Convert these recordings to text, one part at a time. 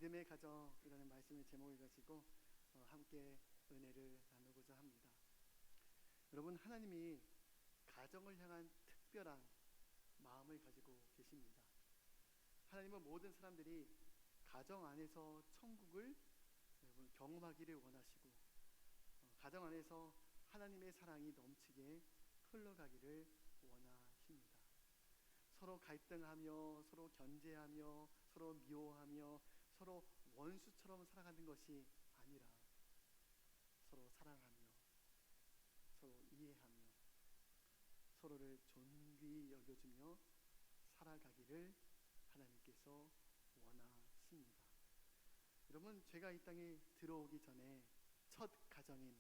믿음의 가정이라는 말씀의 제목을 가지고 함께 은혜를 나누고자 합니다. 여러분, 하나님이 가정을 향한 특별한 마음을 가지고 계십니다. 하나님은 모든 사람들이 가정 안에서 천국을 여러분 경험하기를 원하시고, 가정 안에서 하나님의 사랑이 넘치게 흘러가기를 원하십니다. 서로 갈등하며, 서로 견제하며, 서로 미워하며, 서로 원수처럼 살아가는 것이 아니라 서로 사랑하며, 서로 이해하며, 서로를 존귀히 여겨주며 살아가기를 하나님께서 원하십니다. 여러분, 죄가 이 땅에 들어오기 전에 첫 가정인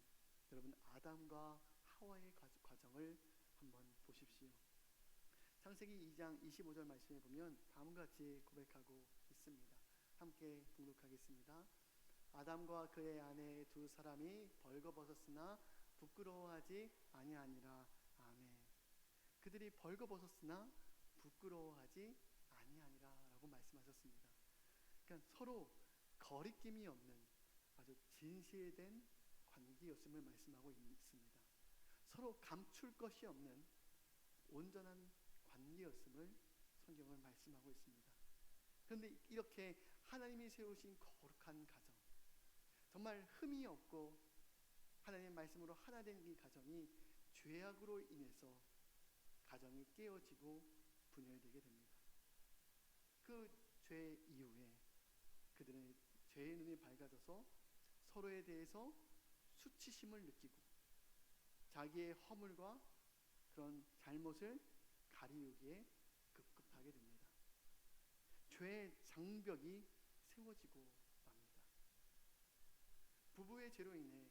여러분 아담과 하와의 과정을 한번 보십시오. 창세기 2장 25절 말씀에 보면 다음과 같이 고백하고 있습니다. 함께 봉독하겠습니다. 아담과 그의 아내 두 사람이 벌거벗었으나 부끄러워하지 아니하니라. 아멘. 그들이 벌거벗었으나 부끄러워하지 아니하니라 라고 말씀하셨습니다. 그러니까 서로 거리낌이 없는 아주 진실된 관계였음을 말씀하고 있습니다. 서로 감출 것이 없는 온전한 관계였음을 성경은 말씀하고 있습니다. 그런데 이렇게 하나님이 세우신 거룩한 가정, 정말 흠이 없고 하나님의 말씀으로 하나 된 이 가정이 죄악으로 인해서 가정이 깨어지고 분열되게 됩니다. 그 죄 이후에 그들은 죄의 눈이 밝아져서 서로에 대해서 수치심을 느끼고 자기의 허물과 그런 잘못을 가리우기에 급급하게 됩니다. 죄의 장벽이 세워지고 맙니다. 부부의 죄로 인해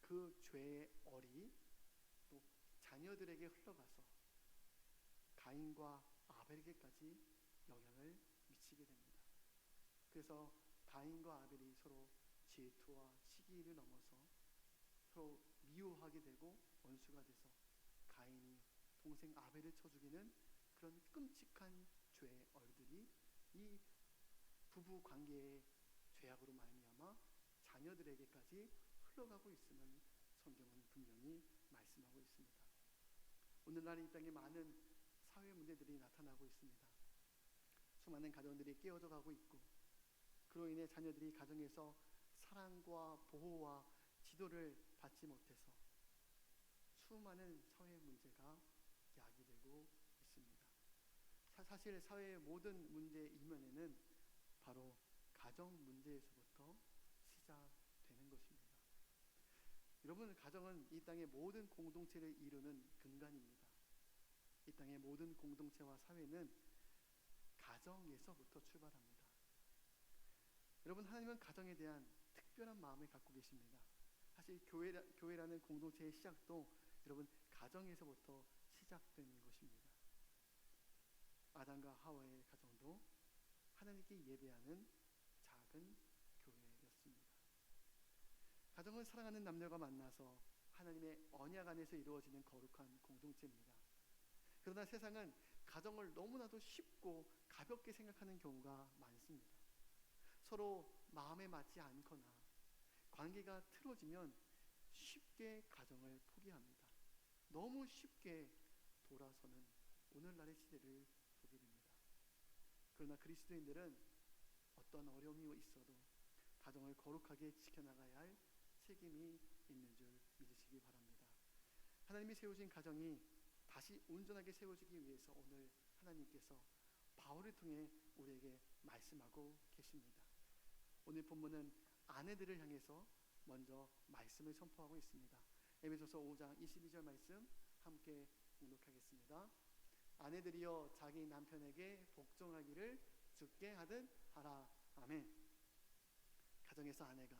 그 죄의 얼이 또 자녀들에게 흘러가서 가인과 아벨에게까지 영향을 미치게 됩니다. 그래서 가인과 아벨이 서로 질투와 시기를 넘어서 서로 미워하게 되고 원수가 돼서 가인이 동생 아벨을 쳐 죽이는 그런 끔찍한 죄의 얼들이 이 부부 관계의 죄악으로 말미암아 자녀들에게까지 흘러가고 있음을 성경은 분명히 말씀하고 있습니다. 오늘날 이 땅에 많은 사회 문제들이 나타나고 있습니다. 수많은 가정들이 깨어져 가고 있고, 그로 인해 자녀들이 가정에서 사랑과 보호와 지도를 받지 못해서 수많은 사회 문제가 야기되고 있습니다. 사실 사회의 모든 문제 이면에는 바로 가정 문제에서부터 시작되는 것입니다. 여러분, 가정은 이 땅의 모든 공동체를 이루는 근간입니다. 이 땅의 모든 공동체와 사회는 가정에서부터 출발합니다. 여러분, 하나님은 가정에 대한 특별한 마음을 갖고 계십니다. 사실 교회라는 공동체의 시작도 여러분 가정에서부터 시작되는 것입니다. 아담과 하와의 가정도 하나님께 예배하는 작은 교회였습니다. 가정은 사랑하는 남녀가 만나서 하나님의 언약 안에서 이루어지는 거룩한 공동체입니다. 그러나 세상은 가정을 너무나도 쉽고 가볍게 생각하는 경우가 많습니다. 서로 마음에 맞지 않거나 관계가 틀어지면 쉽게 가정을 포기합니다. 너무 쉽게 돌아서는 오늘날의 시대를 보게 됩니다. 그러나 그리스도인들은 어떤 어려움이 있어도 가정을 거룩하게 지켜나가야 할 책임이 있는 줄 믿으시기 바랍니다. 하나님이 세우신 가정이 다시 온전하게 세워지기 위해서 오늘 하나님께서 바울을 통해 우리에게 말씀하고 계십니다. 오늘 본문은 아내들을 향해서 먼저 말씀을 선포하고 있습니다. 에베소서 5장 22절 말씀 함께 봉독하겠습니다. 아내들이여 자기 남편에게 복종하기를 주께 하듯 하라. 아멘. 가정에서 아내가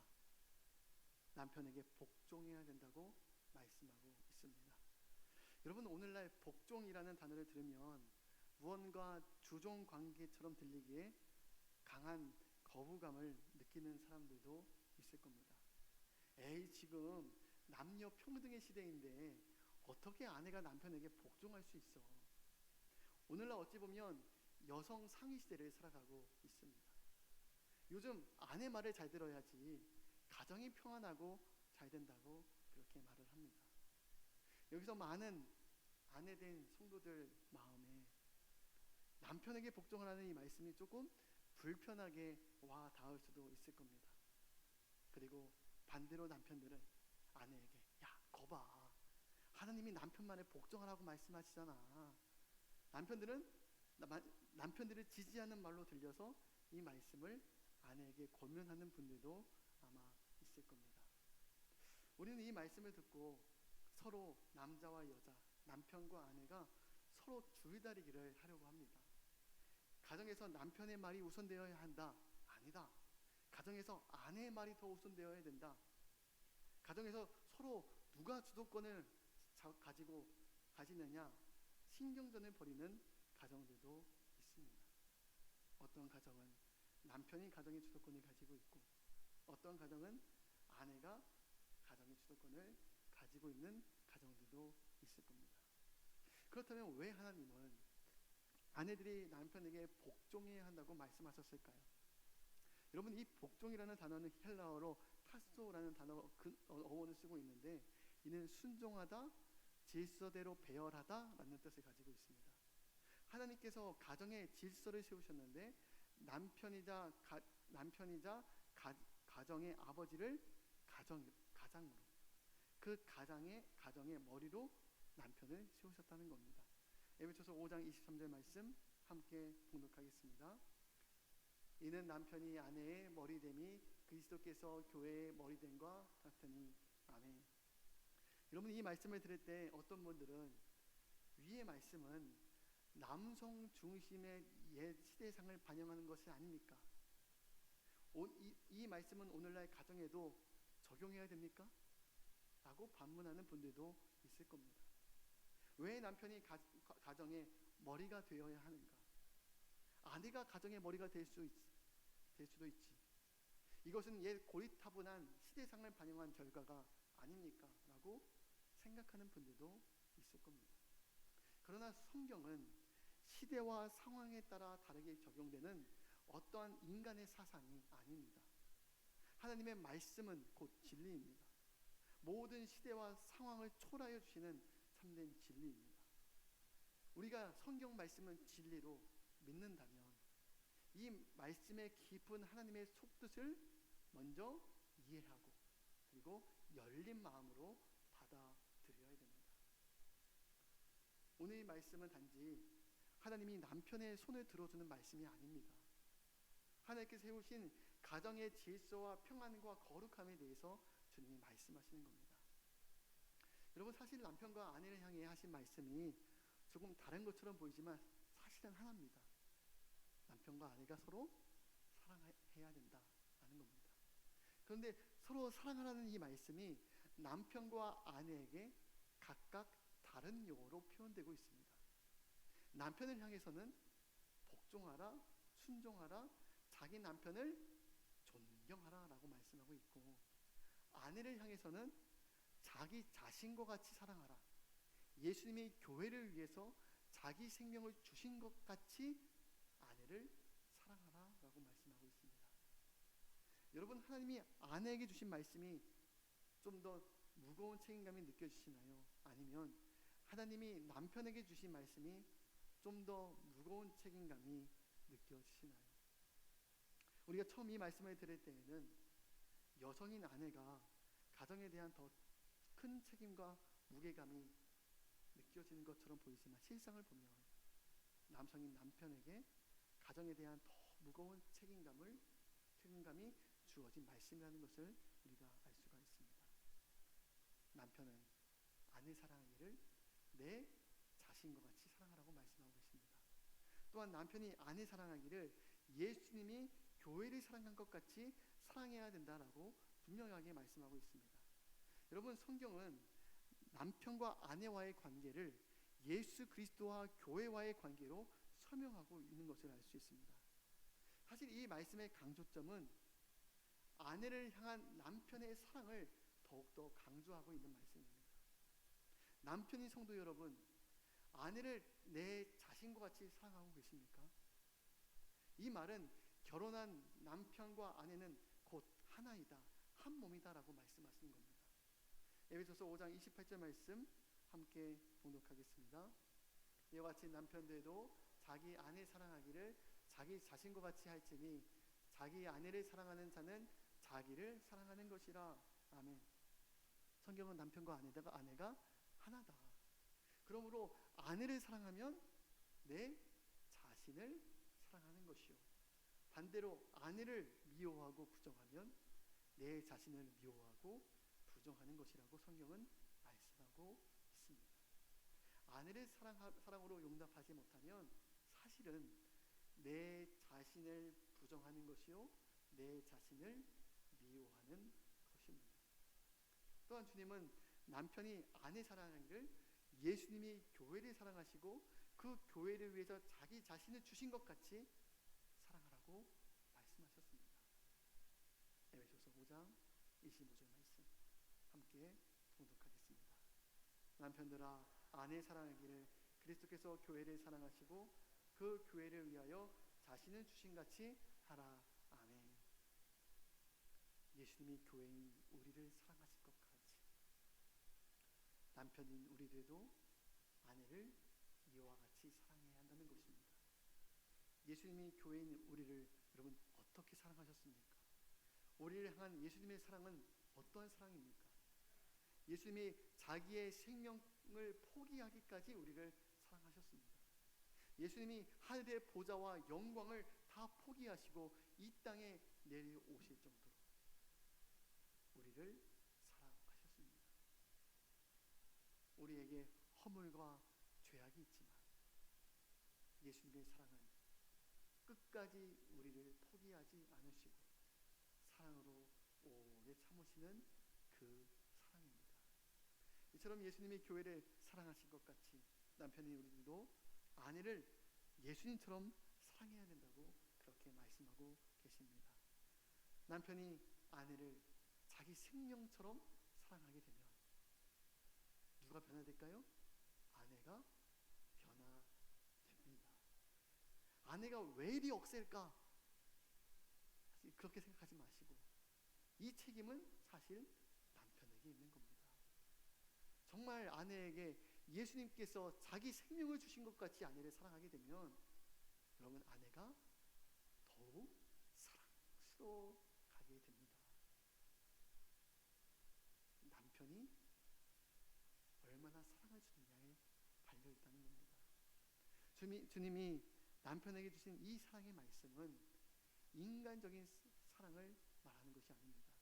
남편에게 복종해야 된다고 말씀하고 있습니다. 여러분, 오늘날 복종이라는 단어를 들으면 무언가 주종 관계처럼 들리기에 강한 거부감을 느끼는 사람들도 있을 겁니다. 에이, 지금 남녀 평등의 시대인데 어떻게 아내가 남편에게 복종할 수 있어? 오늘날 어찌 보면 여성 상위 시대를 살아가고 있습니다. 요즘 아내 말을 잘 들어야지 가정이 평안하고 잘 된다고 그렇게 말을 합니다. 여기서 많은 아내된 성도들 마음에 남편에게 복종하라는 이 말씀이 조금 불편하게 와 닿을 수도 있을 겁니다. 그리고 반대로 남편들은 아내에게 야, 거봐, 하나님이 남편 말에 복종하라고 말씀하시잖아. 남편들은 남편들을 지지하는 말로 들려서 이 말씀을 아내에게 권면하는 분들도 아마 있을 겁니다. 우리는 이 말씀을 듣고 서로 남자와 여자, 남편과 아내가 서로 줄다리기를 하려고 합니다. 가정에서 남편의 말이 우선되어야 한다. 아니다. 가정에서 아내의 말이 더 우선되어야 된다. 가정에서 서로 누가 주도권을 가지고 가지느냐 신경전을 벌이는 가정들도 있습니다. 어떤 가정은 남편이 가정의 주도권을 가지고 있고 어떤 가정은 아내가 가정의 주도권을 가지고 있는 가정들도 있을 겁니다. 그렇다면 왜 하나님은 아내들이 남편에게 복종해야 한다고 말씀하셨을까요? 여러분, 이 복종이라는 단어는 헬라어로 타소라는 단어 어원을 쓰고 있는데 이는 순종하다, 질서대로 배열하다라는 뜻을 가지고 있습니다. 하나님께서 가정의 질서를 세우셨는데 남편이자 가정의 아버지를 가장으로 그 가정의 머리로 남편을 세우셨다는 겁니다. 에베소서 5장 23절 말씀 함께 봉독하겠습니다. 이는 남편이 아내의 머리됨이 그리스도께서 교회의 머리됨과 같으니 아멘. 여러분, 이 말씀을 들을 때 어떤 분들은 위의 말씀은 남성 중심의 옛 시대상을 반영하는 것이 아닙니까? 이 말씀은 오늘날 가정에도 적용해야 됩니까? 라고 반문하는 분들도 있을 겁니다. 왜 남편이 가정의 머리가 되어야 하는가? 아내가 가정의 머리가 될 수도 있지. 이것은 옛 고리타분한 시대상을 반영한 결과가 아닙니까? 라고 생각하는 분들도 있을 겁니다. 그러나 성경은 시대와 상황에 따라 다르게 적용되는 어떠한 인간의 사상이 아닙니다. 하나님의 말씀은 곧 진리입니다. 모든 시대와 상황을 초월하여 주시는 참된 진리입니다. 우리가 성경 말씀은 진리로 믿는다면 이 말씀의 깊은 하나님의 속뜻을 먼저 이해하고 그리고 열린 마음으로 받아들여야 됩니다. 오늘 이 말씀은 단지 하나님이 남편의 손을 들어주는 말씀이 아닙니다. 하나님께서 세우신 가정의 질서와 평안과 거룩함에 대해서 주님이 말씀하시는 겁니다. 여러분, 사실 남편과 아내를 향해 하신 말씀이 조금 다른 것처럼 보이지만 사실은 하나입니다. 남편과 아내가 서로 사랑해야 된다라는 겁니다. 그런데 서로 사랑하라는 이 말씀이 남편과 아내에게 각각 다른 용어로 표현되고 있습니다. 남편을 향해서는 복종하라, 순종하라, 자기 남편을 존경하라 라고 말씀하고 있고, 아내를 향해서는 자기 자신과 같이 사랑하라, 예수님이 교회를 위해서 자기 생명을 주신 것 같이 아내를 사랑하라 라고 말씀하고 있습니다. 여러분, 하나님이 아내에게 주신 말씀이 좀 더 무거운 책임감이 느껴지시나요? 아니면 하나님이 남편에게 주신 말씀이 좀 더 무거운 책임감이 느껴지시나요? 우리가 처음 이 말씀을 들을 때에는 여성인 아내가 가정에 대한 더 큰 책임과 무게감이 느껴지는 것처럼 보이지만 실상을 보면 남성인 남편에게 가정에 대한 더 무거운 책임감이 주어진 말씀이라는 것을 우리가 알 수가 있습니다. 남편은 아내 사랑하기를 내 자신과 같이 사랑하라고 말씀하고 있습니다. 또한 남편이 아내 사랑하기를 예수님이 교회를 사랑한 것 같이 사랑해야 된다라고 분명하게 말씀하고 있습니다. 여러분, 성경은 남편과 아내와의 관계를 예수 그리스도와 교회와의 관계로 설명하고 있는 것을 알 수 있습니다. 사실 이 말씀의 강조점은 아내를 향한 남편의 사랑을 더욱더 강조하고 있는 말씀입니다. 남편인 성도 여러분, 아내를 내 자신과 같이 사랑하고 계십니까? 이 말은 결혼한 남편과 아내는 곧 하나이다, 한 몸이다라고 말씀하시는 겁니다. 에베소서 5장 28절 말씀 함께 봉독하겠습니다. 이와 같이 남편들도 자기 아내 사랑하기를 자기 자신과 같이 할지니 자기 아내를 사랑하는 자는 자기를 사랑하는 것이라. 아멘. 성경은 남편과 아내가 하나다. 그러므로 아내를 사랑하면 내 자신을 사랑하는 것이요, 반대로 아내를 미워하고 부정하면 내 자신을 미워하고 부정하는 것이라고 성경은 말씀하고 있습니다. 아내를 사랑으로 용납하지 못하면 사실은 내 자신을 부정하는 것이요, 내 자신을 미워하는 것입니다. 또한 주님은 남편이 아내 사랑하기를 예수님이 교회를 사랑하시고 그 교회를 위해서 자기 자신을 주신 것 같이 사랑하라고 말씀하셨습니다. 에베소서 5장 25절 말씀 함께 봉독하겠습니다. 남편들아 아내 사랑하기를 그리스도께서 교회를 사랑하시고 그 교회를 위하여 자신을 주신 같이 하라. 아멘. 예수님이 교회인 우리를 사랑하실 것 같이 남편인 우리들도 아내를 이와 같이 사랑해야 한다는 것입니다. 예수님이 교회인 우리를 여러분 어떻게 사랑하셨습니까? 우리를 향한 예수님의 사랑은 어떠한 사랑입니까? 예수님이 자기의 생명을 포기하기까지 우리를 사랑하셨습니다. 예수님이 하늘의 보좌와 영광을 다 포기하시고 이 땅에 내려오실 정도로 우리를 사랑하셨습니다. 우리에게 허물과 죄악이 있지만 예수님의 사랑은 끝까지 우리를 포기하지 않으시고 사랑으로 오래 참으시는 그 사랑입니다. 이처럼 예수님이 교회를 사랑하신 것 같이 남편인 우리들도 아내를 예수님처럼 사랑해야 된다고 그렇게 말씀하고 계십니다. 남편이 아내를 자기 생명처럼 사랑하게 되면 누가 변화될까요? 아내가 변화됩니다. 아내가 왜 이리 억셀까? 그렇게 생각하지 마시고 이 책임은 사실 남편에게 있는 겁니다. 정말 아내에게 예수님께서 자기 생명을 주신 것 같이 아내를 사랑하게 되면 여러분 아내가 더욱 사랑스러워가게 됩니다. 남편이 얼마나 사랑을 주느냐에 달려있다는 겁니다. 주님이 남편에게 주신 이 사랑의 말씀은 인간적인 사랑을 말하는 것이 아닙니다.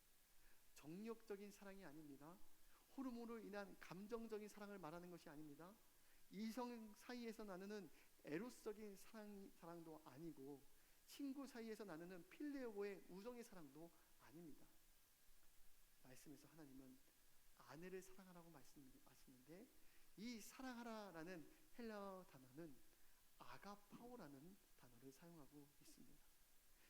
정력적인 사랑이 아닙니다. 호르몬으로 인한 감정적인 사랑을 말하는 것이 아닙니다. 이성 사이에서 나누는 에로스적인 사랑도 아니고 친구 사이에서 나누는 필레오고의 우정의 사랑도 아닙니다. 말씀에서 하나님은 아내를 사랑하라고 말씀하시는데 이 사랑하라라는 헬라어 단어는 아가파오라는 단어를 사용하고 있습니다.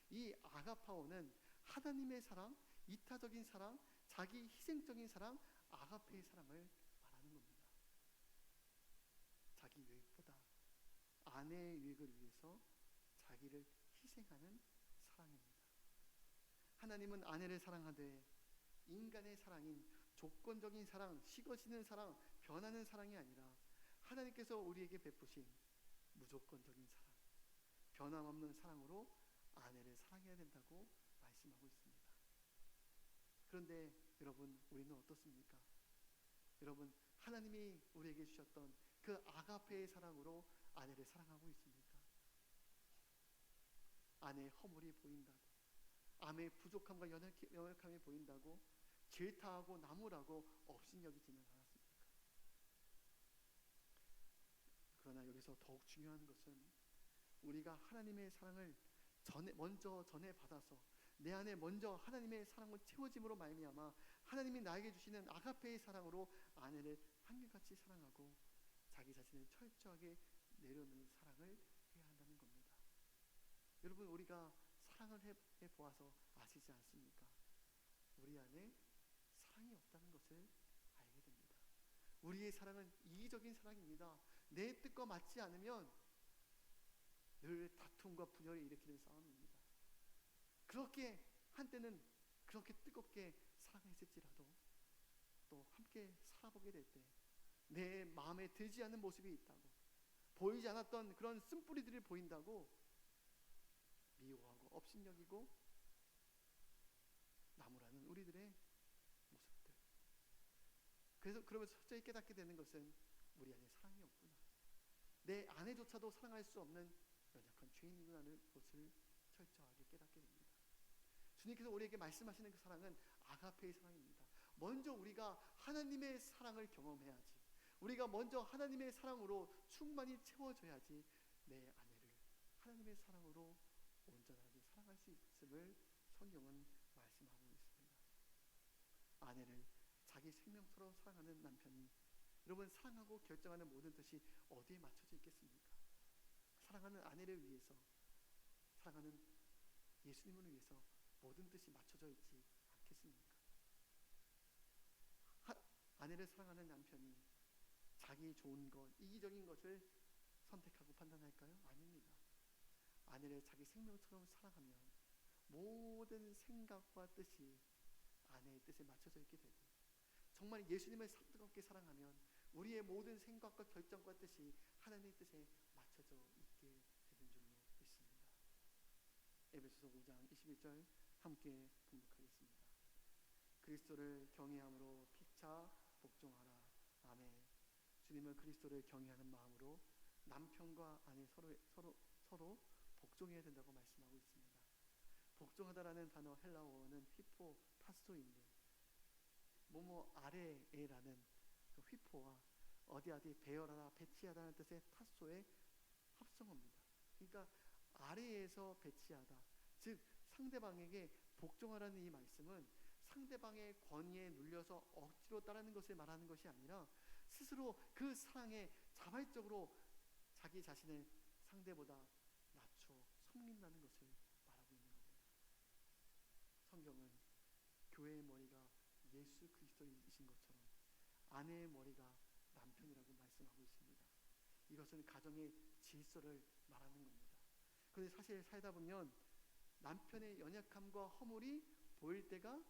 이 아가파오는 하나님의 사랑, 이타적인 사랑, 자기 희생적인 사랑, 아가페의 사랑을 말하는 겁니다. 자기 유익보다 아내의 유익을 위해서 자기를 희생하는 사랑입니다. 하나님은 아내를 사랑하되 인간의 사랑인 조건적인 사랑, 식어지는 사랑, 변하는 사랑이 아니라 하나님께서 우리에게 베푸신 무조건적인 사랑, 변함없는 사랑으로 아내를 사랑해야 된다고 말씀하고 있습니다. 그런데 여러분 우리는 어떻습니까? 여러분 하나님이 우리에게 주셨던 그 아가페의 사랑으로 아내를 사랑하고 있습니까? 아내의 허물이 보인다고, 아내의 부족함과 연약함이 보인다고 질타하고 나무라고 업신여기지는 않았습니까? 그러나 여기서 더욱 중요한 것은 우리가 하나님의 사랑을 먼저 전해받아서 내 안에 먼저 하나님의 사랑을 채워짐으로 말미암아 하나님이 나에게 주시는 아가페의 사랑으로 아내를 한결같이 사랑하고 자기 자신을 철저하게 내려놓는 사랑을 해야 한다는 겁니다. 여러분 우리가 사랑을 해보아서 아시지 않습니까? 우리 안에 사랑이 없다는 것을 알게 됩니다. 우리의 사랑은 이기적인 사랑입니다. 내 뜻과 맞지 않으면 늘 다툼과 분열을 일으키는 싸움입니다. 그렇게 한때는 그렇게 뜨겁게 사랑했을지라도 또 함께 살아보게 될 때 내 마음에 들지 않는 모습이 있다고, 보이지 않았던 그런 쓴뿌리들이 보인다고 미워하고 업신여기고 나무라는 우리들의 모습들. 그래서 그러면서 철저히 깨닫게 되는 것은 우리 안에 사랑이 없구나, 내 아내조차도 사랑할 수 없는 연약한 죄인이구나는 것을 철저하게 깨닫게 됩니다. 주님께서 우리에게 말씀하시는 그 사랑은 아가페의 사랑입니다. 먼저 우리가 하나님의 사랑을 경험해야지, 우리가 먼저 하나님의 사랑으로 충만히 채워져야지 내 아내를 하나님의 사랑으로 온전하게 사랑할 수 있음을 성경은 말씀하고 있습니다. 아내를 자기 생명처럼 사랑하는 남편이, 여러분, 사랑하고 결정하는 모든 뜻이 어디에 맞춰져 있겠습니까? 사랑하는 아내를 위해서, 사랑하는 예수님을 위해서 모든 뜻이 맞춰져 있지 않겠습니까? 아내를 사랑하는 남편이 자기 좋은 것, 이기적인 것을 선택하고 판단할까요? 아닙니다. 아내를 자기 생명처럼 사랑하면 모든 생각과 뜻이 아내의 뜻에 맞춰져 있게 되고, 정말 예수님을 뜨겁게 사랑하면 우리의 모든 생각과 결정과 뜻이 하나님의 뜻에 맞춰져 있게 되는 줄로 믿습니다. 에베소서 5장 21절 함께 봉독하겠습니다. 그리스도를 경외함으로 피차 복종하라. 아멘. 주님은 그리스도를 경외하는 마음으로 남편과 아내 서로 복종해야 된다고 말씀하고 있습니다. 복종하다라는 단어 헬라어는 휘포타스토인데, 뭐뭐 아래에라는 그 휘포와 어디 배열하다, 배치하다는 뜻의 타소의 합성어입니다. 그러니까 아래에서 배치하다, 즉 상대방에게 복종하라는 이 말씀은 상대방의 권위에 눌려서 억지로 따르는 것을 말하는 것이 아니라 스스로 그 사랑에 자발적으로 자기 자신을 상대보다 낮춰 섬긴다는 것을 말하고 있는 겁니다. 성경은 교회의 머리가 예수 그리스도이신 것처럼 아내의 머리가 남편이라고 말씀하고 있습니다. 이것은 가정의 질서를 말하는 겁니다. 그런데 사실 살다 보면 남편의 연약함과 허물이 보일 때가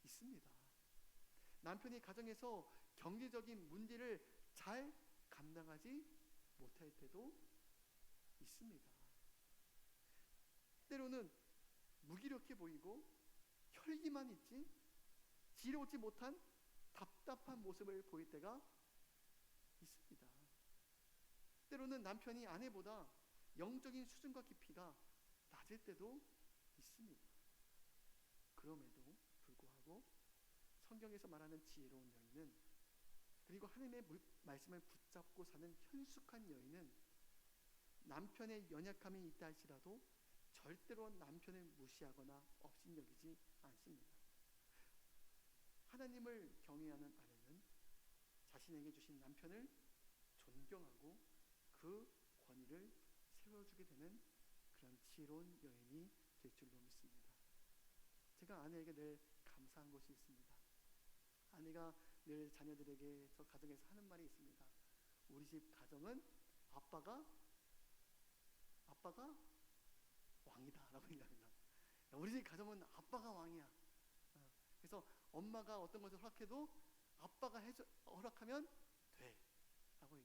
있습니다. 남편이 가정에서 경제적인 문제를 잘 감당하지 못할 때도 있습니다. 때로는 무기력해 보이고 혈기만 있지 지혜롭지 못한 답답한 모습을 보일 때가 있습니다. 때로는 남편이 아내보다 영적인 수준과 깊이가 낮을 때도 있습니다. 그럼에도 불구하고 성경에서 말하는 지혜로운 여인은, 그리고 하나님의 말씀을 붙잡고 사는 현숙한 여인은 남편의 연약함이 있다 할지라도 절대로 남편을 무시하거나 업신여기지 않습니다. 하나님을 경외하는 아내는 자신에게 주신 남편을 존경하고 그 권위를 세워주게 되는 그런 지혜로운 여인이 될 줄로 믿습니다. 제가 아내에게 늘 감사한 것이 있습니다. 아내가 늘 자녀들에게 저 가정에서 하는 말이 있습니다. 우리 집 가정은 아빠가 왕이다 라고 얘기합니다. 우리 집 가정은 아빠가 왕이야. 그래서 엄마가 어떤 것을 허락해도 아빠가 허락하면 돼 라고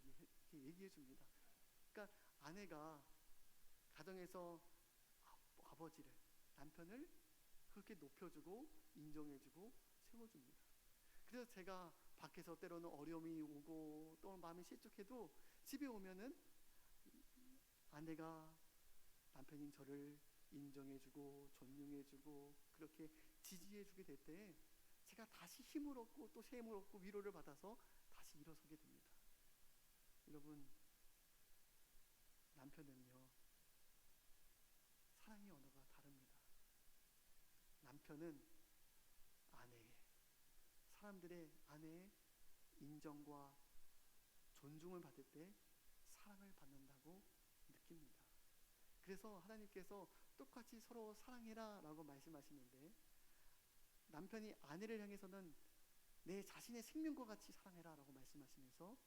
얘기해 줍니다. 그러니까 아내가 가정에서 아버지를, 남편을 그렇게 높여주고 인정해주고 세워줍니다. 그래서 제가 밖에서 때로는 어려움이 오고 또 마음이 실족해도 집에 오면은 아내가, 남편인 저를 인정해주고 존중해주고 그렇게 지지해주게 될 때 제가 다시 힘을 얻고 또 새 힘을 얻고 위로를 받아서 다시 일어서게 됩니다. 여러분, 남편은요, 사랑의 언어가 다릅니다. 남편은 사람들의 아내의 인정과 존중을 받을 때 사랑을 받는다고 느낍니다. 그래서 하나님께서 똑같이 서로 사랑해라 라고 말씀하시는데, 남편이 아내를 향해서는 내 자신의 생명과 같이 사랑해라 라고 말씀하시면서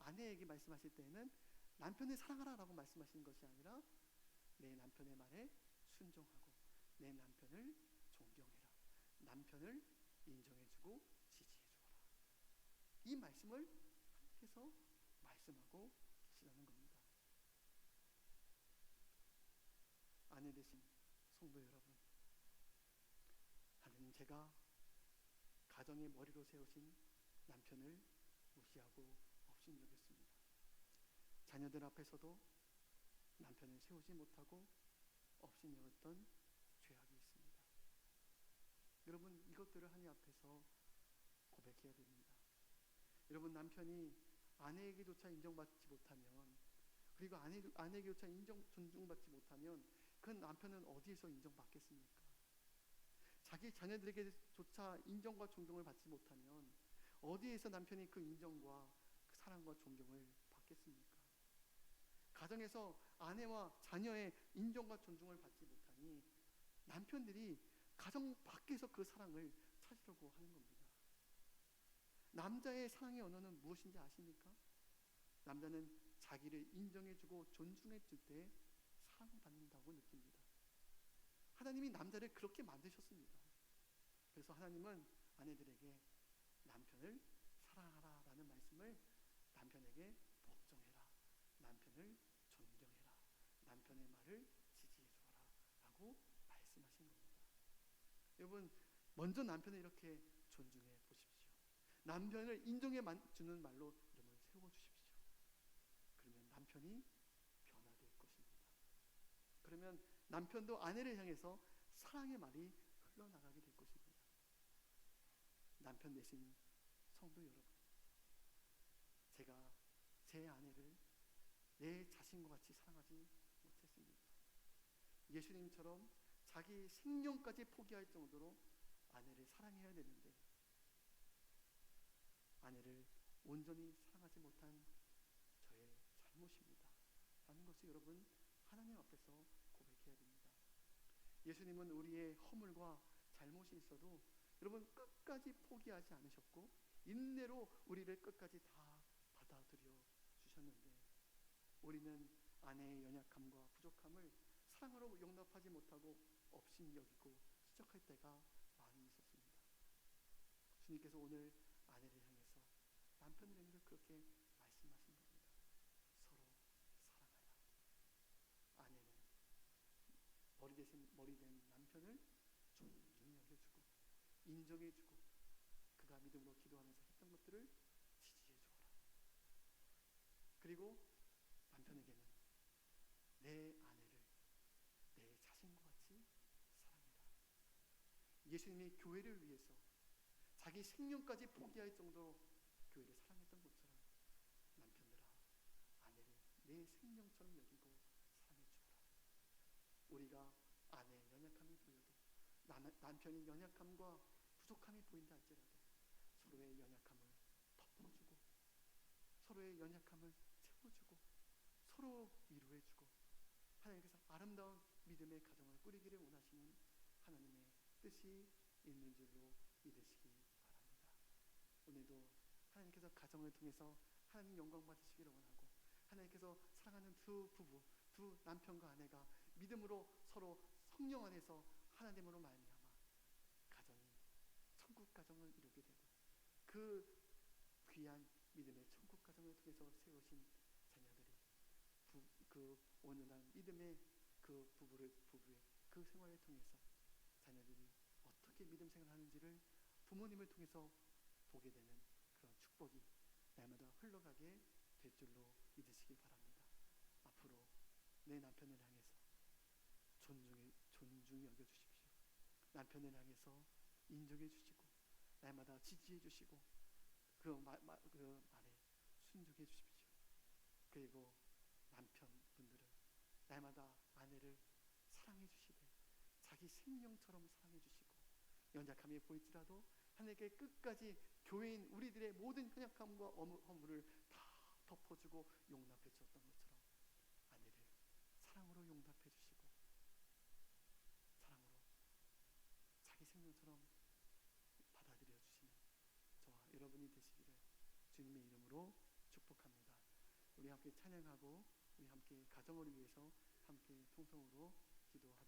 아내에게 말씀하실 때에는 남편을 사랑하라 라고 말씀하시는 것이 아니라 내 남편의 말에 순종하고 내 남편을 존경해라. 남편을 인정해주고 지지해주어라. 이 말씀을 하나님께서 말씀하고 계시다는 겁니다. 아내 되신 성도 여러분, 하나님 제가 가정의 머리로 세우신 남편을 무시하고 업신여겼습니다. 자녀들 앞에서도 남편을 세우지 못하고 업신여겼던 죄악이 있습니다. 여러분, 이것들을 하나님 앞에서 고백해야 됩니다. 여러분, 남편이 아내에게조차 인정받지 못하면, 그리고 아내에게조차 존중받지 못하면 그 남편은 어디에서 인정받겠습니까? 자기 자녀들에게조차 인정과 존경을 받지 못하면 어디에서 남편이 그 인정과 그 사랑과 존경을 받겠습니까? 가정에서 아내와 자녀의 인정과 존중을 받지 못하니 남편들이 가정 밖에서 그 사랑을 찾으려고 하는 겁니다. 남자의 사랑의 언어는 무엇인지 아십니까? 남자는 자기를 인정해주고 존중해줄 때 사랑받는다고 느낍니다. 하나님이 남자를 그렇게 만드셨습니다. 그래서 하나님은 아내들에게 남편을 사랑하라 라는 말씀을 남편에게 복종해라, 남편을 존경해라, 남편의 말을 지지해주어라 라고 말씀하신 겁니다. 여러분, 먼저 남편을 이렇게 존중해 보십시오. 남편을 인정해 주는 말로 여러분 세워주십시오. 그러면 남편이 변화될 것입니다. 그러면 남편도 아내를 향해서 사랑의 말이 흘러나가게 될 것입니다. 남편 되신 성도 여러분, 제가 제 아내를 내 자신과 같이 사랑하지 못했습니다. 예수님처럼 자기 생명까지 포기할 정도로 아내를 사랑해야 되는데 아내를 온전히 사랑하지 못한 저의 잘못입니다 라는 것을 여러분 하나님 앞에서 고백해야 됩니다. 예수님은 우리의 허물과 잘못이 있어도 여러분 끝까지 포기하지 않으셨고 인내로 우리를 끝까지 다 받아들여 주셨는데 우리는 아내의 연약함과 부족함을 사랑으로 용납하지 못하고 업신여기고 지적할 때가 많이 있었습니다. 주님께서 오늘 아내를 향해서, 남편을 향해서 그렇게 말씀하신 겁니다. 서로 사랑하라. 아내는 머리 된 남편을 존중히 여겨주고 인정해주고 그가 믿음으로 기도하면서 했던 것들을 지지해주어라. 그리고 남편에게는 내 아내를 내 자신과 같이 사랑해라. 예수님이 교회를 위해서 자기 생명까지 포기할 정도로 교회를 사랑했던 것처럼 남편들아, 아내를 내 생명처럼 여기고 사랑해주어라. 우리가 아내의 연약함이 보여도 남편이 연약함과 부족함이 보인다 할지라도 서로의 연약함을 덮어주고 서로의 연약함을 채워주고 서로 위로해주고 하나님께서 아름다운 믿음의 가정을 꾸리기를 원하시는 하나님의 뜻이 있는 줄로 믿으시기 바랍니다. 오늘도 하나님께서 가정을 통해서 하나님 영광 받으시기를 원하고 하나님께서 사랑하는 두 부부, 두 남편과 아내가 믿음으로 서로 성령 안에서 하나님으로 말미암아 가정이 천국 가정을 이루게 되고 그 귀한 믿음의 천국 가정을 통해서 세우신 자녀들이 그 온전한 믿음의 그 부부의 그 생활을 통해서 자녀들이 어떻게 믿음 생활하는지를 부모님을 통해서 보게 되는 그런 축복이 날마다 흘러가게 될 줄로 믿으시기 바랍니다. 앞으로 내 남편을 향해서 존중히 여겨주십시오. 남편을 향해서 인정해 주시고 날마다 지지해 주시고 그 말에 순종해 주십시오. 그리고 남편분들은 날마다 아내를 사랑해 주시되 자기 생명처럼 사랑해 주시고 연약함이 보일지라도 하나님께 끝까지 교회인 우리들의 모든 연약함과 허물을 다 덮어주고 용납해 주었던 것처럼 아내를 사랑으로 용납해 주시고 사랑으로 자기 생명처럼 받아들여 주시는 저와 여러분이 되시기를 주님의 이름으로 축복합니다. 우리 함께 찬양하고 우리 함께 가정을 위해서 함께 통성으로 기도하도록